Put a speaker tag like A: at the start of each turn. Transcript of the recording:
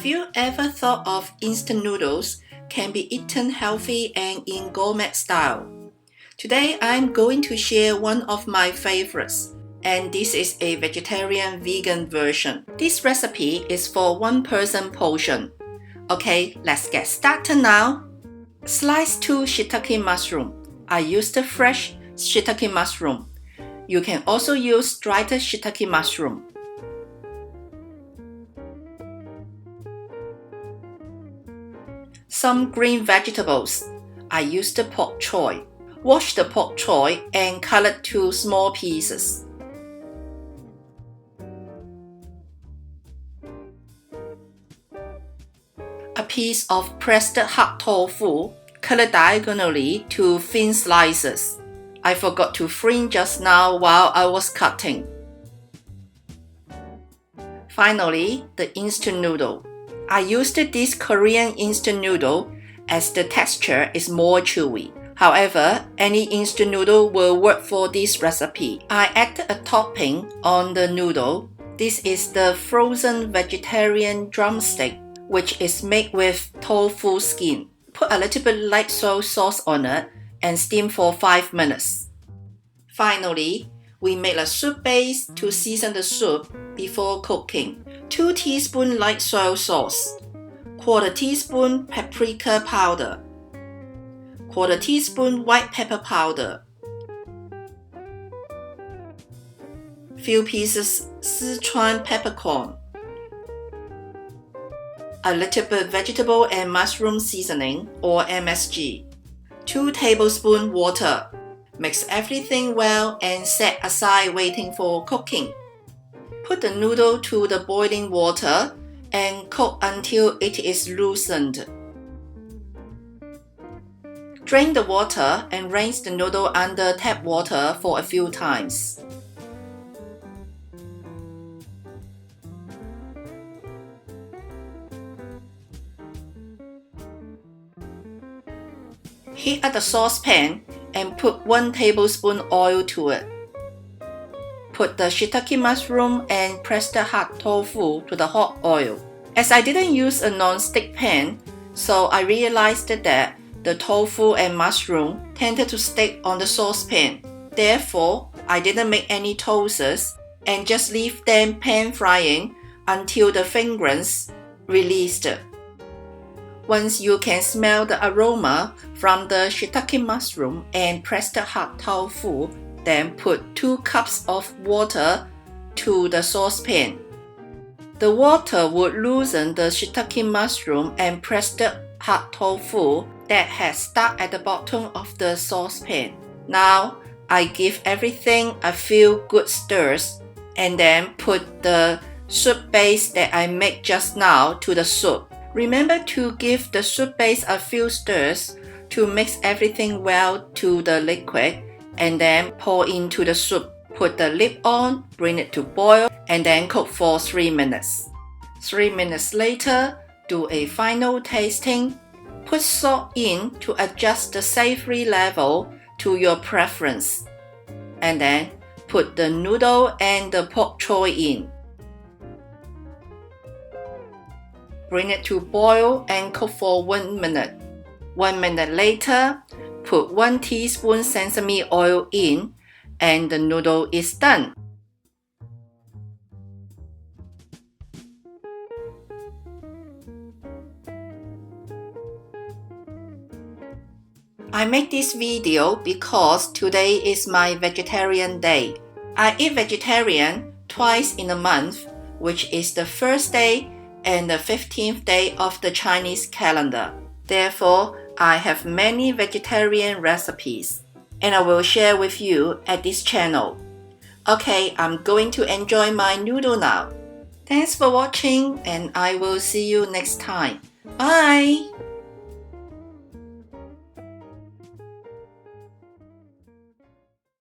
A: Have you ever thought of instant noodles can be eaten healthy and in gourmet style? Today I'm going to share one of my favorites, and this is a vegetarian vegan version. This recipe is for one person portion. Okay, let's get started now. Slice 2 shiitake mushroom. I used the fresh shiitake mushroom. You can also use dried shiitake mushroom. Some green vegetables. I used the pork choy. Wash the pork choy and cut it to small pieces. A piece of pressed hard tofu, cut diagonally to thin slices. I forgot to fringe just now while I was cutting. Finally, the instant noodle. I used this Korean instant noodle as the texture is more chewy. However, any instant noodle will work for this recipe. I added a topping on the noodle. This is the frozen vegetarian drumstick, which is made with tofu skin. Put a little bit light soy sauce on it and steam for 5 minutes. Finally, we make a soup base to season the soup before cooking. 2 teaspoons light soy sauce, 1/4 teaspoon paprika powder, 1/4 teaspoon white pepper powder, few pieces Sichuan peppercorn, a little bit vegetable and mushroom seasoning or MSG, 2 tablespoons water. Mix everything well and set aside waiting for cooking. Put the noodle to the boiling water and cook until it is loosened. Drain the water and rinse the noodle under tap water for a few times. Heat up the saucepan and put 1 tablespoon oil to it. Put the shiitake mushroom and pressed hard tofu to the hot oil. As I didn't use a non-stick pan, so I realized that the tofu and mushroom tended to stick on the saucepan. Therefore, I didn't make any toasts and just leave them pan frying until the fragrance released. Once you can smell the aroma from the shiitake mushroom and pressed hard tofu, then put 2 cups of water to the saucepan. The water would loosen the shiitake mushroom and pressed hard tofu that has stuck at the bottom of the saucepan. Now, I give everything a few good stirs and then put the soup base that I made just now to the soup. Remember to give the soup base a few stirs to mix everything well to the liquid and then pour into the soup. Put the lid on, bring it to boil, and then cook for 3 minutes. 3 minutes later, do a final tasting. Put salt in to adjust the savory level to your preference. And then put the noodle and the pork choy in. Bring it to boil and cook for 1 minute. 1 minute later, put 1 teaspoon sesame oil in and the noodle is done. I make this video because today is my vegetarian day. I eat vegetarian twice in a month, which is the first day and the 15th day of the Chinese calendar. Therefore, I have many vegetarian recipes, and I will share with you at this channel. Okay, I'm going to enjoy my noodle now. Thanks for watching, and I will see you next time. Bye!